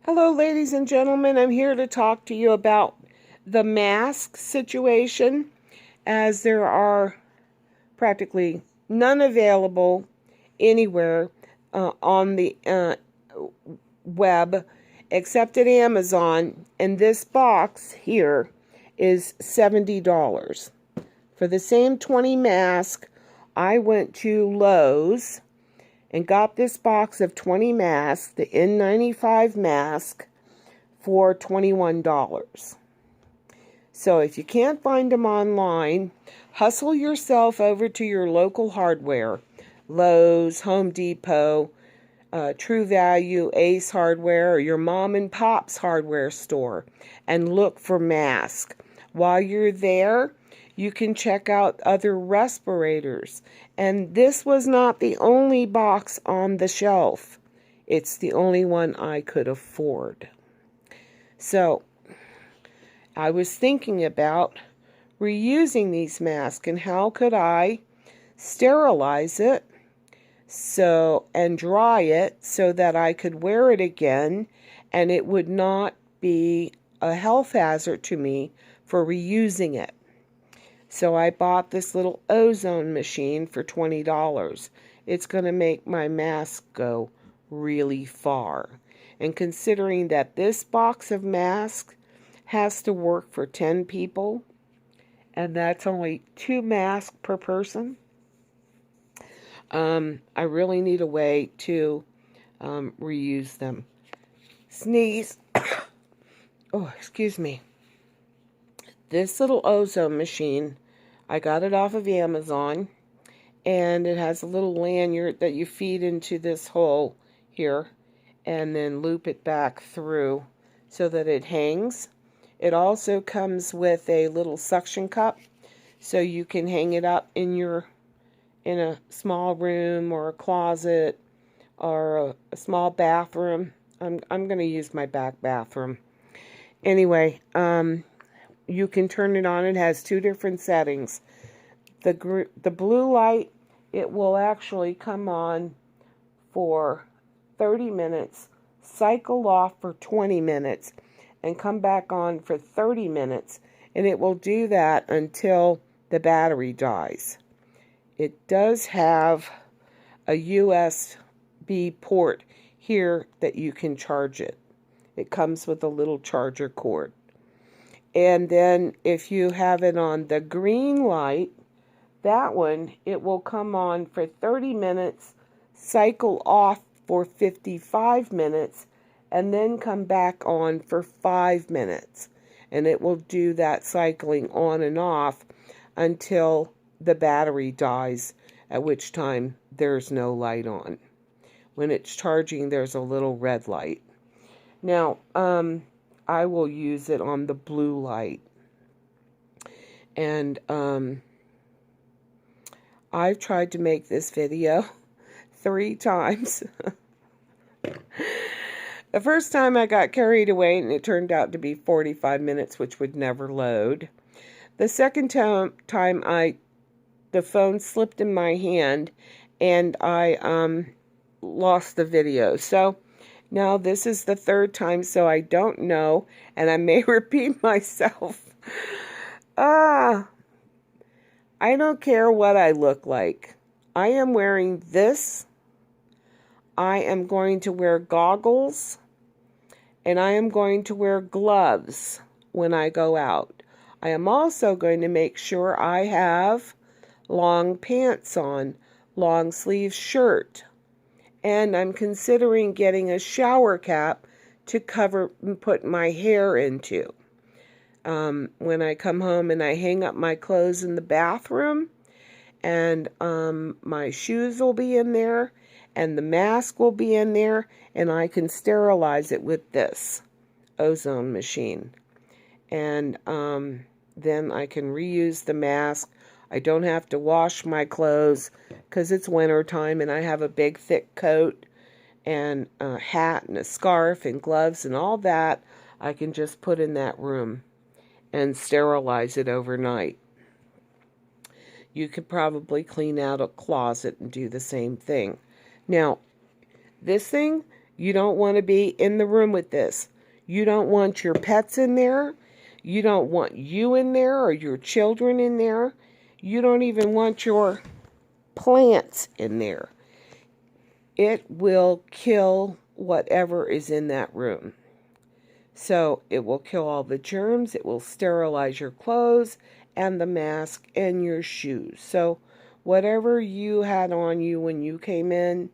Hello, ladies and gentlemen. I'm here to talk to you about the mask situation, as there are practically none available anywhere on the web except at Amazon. And this box here is $70. For the same 20 mask, I went to Lowe's and got this box of 20 masks, the N95 mask, for $21. So if you can't find them online, hustle yourself over to your local hardware, Lowe's, Home Depot, True Value, Ace Hardware, or your mom and pop's hardware store, and look for masks. While you're there, you can check out other respirators. And this was not the only box on the shelf. It's the only one I could afford. So, I was thinking about reusing these masks and how could I sterilize it and dry it so that I could wear it again and it would not be a health hazard to me for reusing it. So I bought this little Ozone machine for $20. It's going to make my mask go really far. And considering that this box of masks has to work for 10 people, and that's only 2 masks per person, I really need a way to reuse them. Sneeze. Oh, excuse me. This little Ozone machine, I got it off of Amazon, and it has a little lanyard that you feed into this hole here, and then loop it back through so that it hangs. It also comes with a little suction cup, so you can hang it up in a small room or a closet or a small bathroom. I'm going to use my back bathroom. Anyway, you can turn it on. It has 2 different settings. The blue light, it will actually come on for 30 minutes, cycle off for 20 minutes, and come back on for 30 minutes. And it will do that until the battery dies. It does have a USB port here that you can charge it. It comes with a little charger cord. And then if you have it on the green light, that one, it will come on for 30 minutes, cycle off for 55 minutes, and then come back on for 5 minutes. And it will do that cycling on and off until the battery dies, at which time there's no light on. When it's charging, there's a little red light. Now, I will use it on the blue light. And I've tried to make this video 3 times. The first time I got carried away and it turned out to be 45 minutes, which would never load. The second time the phone slipped in my hand and I lost the video. So now this is the 3rd time, so I don't know, and I may repeat myself. I don't care what I look like. I am wearing this. I am going to wear goggles, and I am going to wear gloves when I go out. I am also going to make sure I have long pants on, long sleeve shirt. And I'm considering getting a shower cap to cover and put my hair into. When I come home and I hang up my clothes in the bathroom, and my shoes will be in there, and the mask will be in there, and I can sterilize it with this Ozone machine. And then I can reuse the mask. I don't have to wash my clothes because it's winter time and I have a big thick coat and a hat and a scarf and gloves and all that. I can just put in that room and sterilize it overnight. You could probably clean out a closet and do the same thing. Now, this thing You don't want to be in the room with this. You don't want your pets in there. You don't want you in there or your children in there. You don't even want your plants in there. It will kill whatever is in that room. So it will kill all the germs. It will sterilize your clothes and the mask and your shoes. So whatever you had on you when you came in,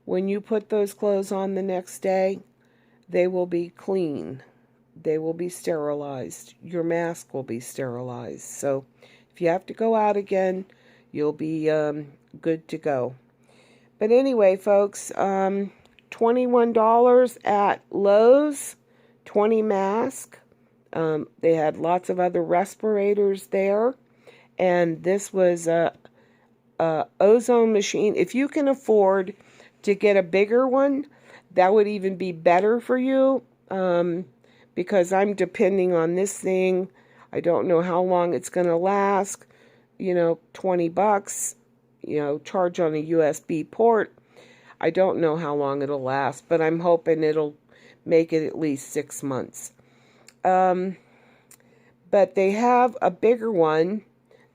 when you put those clothes on the next day, they will be clean. They will be sterilized. Your mask will be sterilized. So if you have to go out again, you'll be good to go. But anyway, folks, $21 at Lowe's, 20 masks. They had lots of other respirators there. And this was a ozone machine. If you can afford to get a bigger one, that would even be better for you, because I'm depending on this thing. I don't know how long it's going to last. 20 bucks, charge on a USB port. I don't know how long it'll last, but I'm hoping it'll make it at least 6 months. But they have a bigger one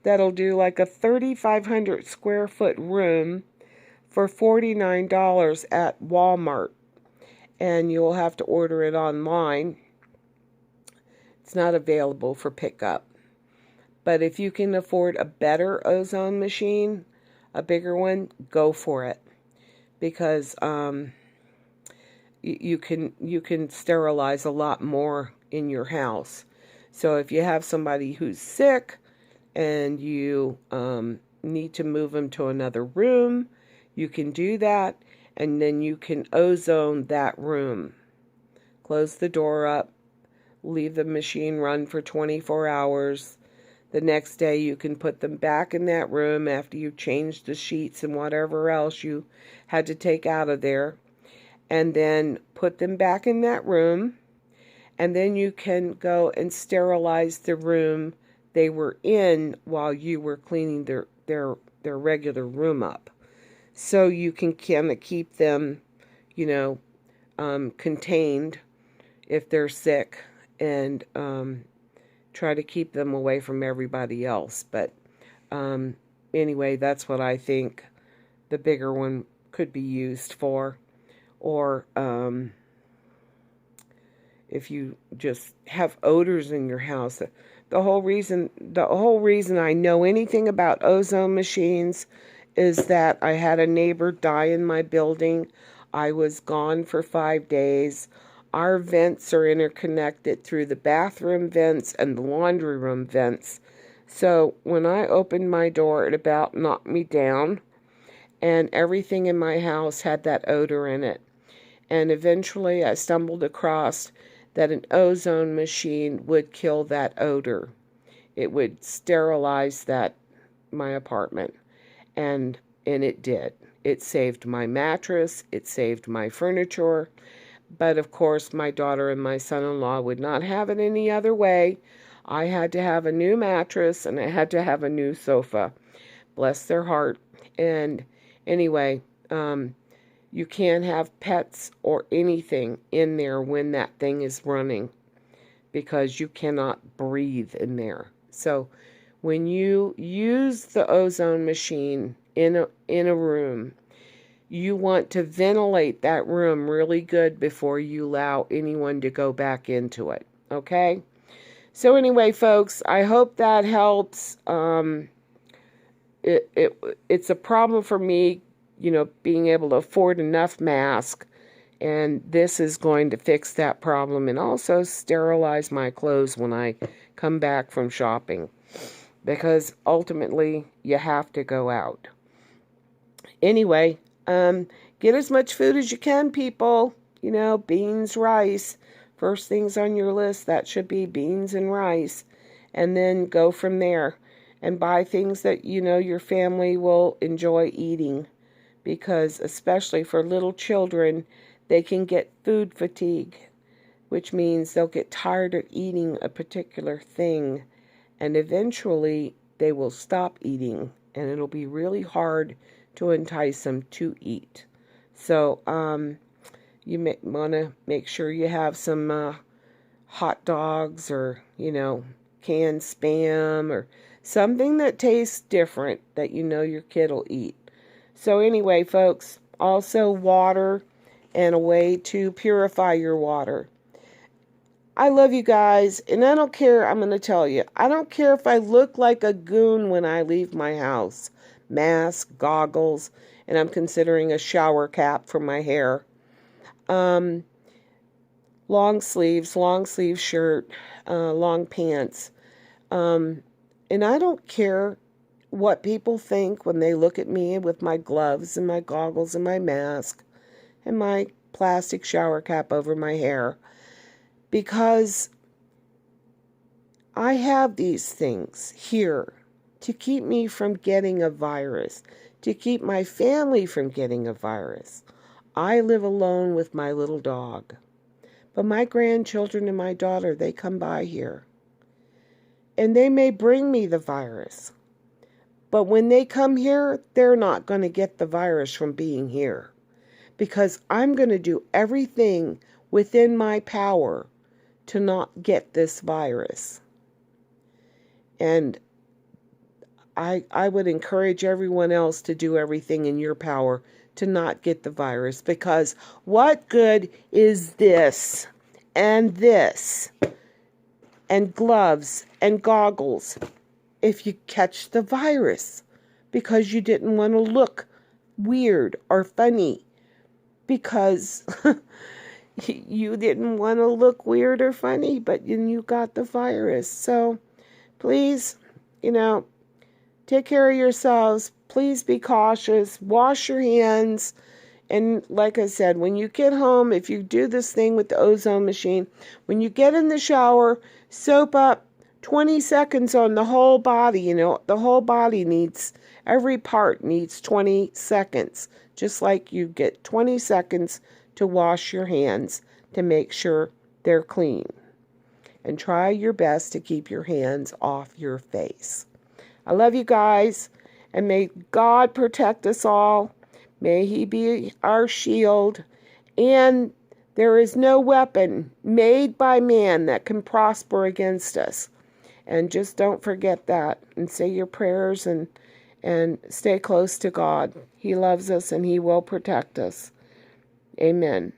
that'll do like a 3,500 square foot room for $49 at Walmart. And you'll have to order it online. It's not available for pickup. But if you can afford a better ozone machine, a bigger one, go for it. Because you can sterilize a lot more in your house. So if you have somebody who's sick and you need to move them to another room, you can do that. And then you can ozone that room. Close the door up. Leave the machine run for 24 hours. The next day you can put them back in that room after you've changed the sheets and whatever else you had to take out of there. And then put them back in that room. And then you can go and sterilize the room they were in while you were cleaning their regular room up. So you can kind of keep them, contained if they're sick, and try to keep them away from everybody else. But anyway, that's what I think the bigger one could be used for. Or if you just have odors in your house. The whole reason I know anything about ozone machines is that I had a neighbor die in my building. I was gone for 5 days. Our vents are interconnected through the bathroom vents and the laundry room vents. So when I opened my door, it about knocked me down, and everything in my house had that odor in it. And eventually I stumbled across that an ozone machine would kill that odor. It would sterilize my apartment. And it did. It saved my mattress. It saved my furniture. But of course, my daughter and my son-in-law would not have it any other way. I had to have a new mattress and I had to have a new sofa. Bless their heart. And anyway, you can't have pets or anything in there when that thing is running, because you cannot breathe in there. So when you use the ozone machine in a room, you want to ventilate that room really good before you allow anyone to go back into it. Okay? So anyway, folks, I hope that helps. It's a problem for me, being able to afford enough masks. And this is going to fix that problem and also sterilize my clothes when I come back from shopping. Because ultimately, you have to go out. Anyway, get as much food as you can, people. Beans, rice. First things on your list, that should be beans and rice. And then go from there. And buy things that your family will enjoy eating. Because especially for little children, they can get food fatigue, which means they'll get tired of eating a particular thing. And eventually, they will stop eating, and it'll be really hard to entice them to eat. So, You may want to make sure you have some hot dogs or, canned Spam or something that tastes different that your kid will eat. So anyway, folks, also water and a way to purify your water. I love you guys, and I don't care, I'm going to tell you, I don't care if I look like a goon when I leave my house. Mask, goggles, and I'm considering a shower cap for my hair. Long sleeve shirt, long pants. And I don't care what people think when they look at me with my gloves and my goggles and my mask and my plastic shower cap over my hair, because I have these things here to keep me from getting a virus, to keep my family from getting a virus. I live alone with my little dog. But my grandchildren and my daughter, they come by here. And they may bring me the virus. But when they come here, they're not going to get the virus from being here. Because I'm going to do everything within my power to not get this virus. And I would encourage everyone else to do everything in your power to not get the virus, because what good is this and this and gloves and goggles if you catch the virus because you didn't want to look weird or funny, because you didn't want to look weird or funny, but you got the virus. So please, take care of yourselves. Please be cautious. Wash your hands. And like I said, when you get home, if you do this thing with the ozone machine, when you get in the shower, soap up 20 seconds on the whole body. The whole body needs, every part needs 20 seconds. Just like you get 20 seconds to wash your hands to make sure they're clean. And try your best to keep your hands off your face. I love you guys, and may God protect us all. May He be our shield, and there is no weapon made by man that can prosper against us. And just don't forget that, and say your prayers, and stay close to God. He loves us, and He will protect us. Amen.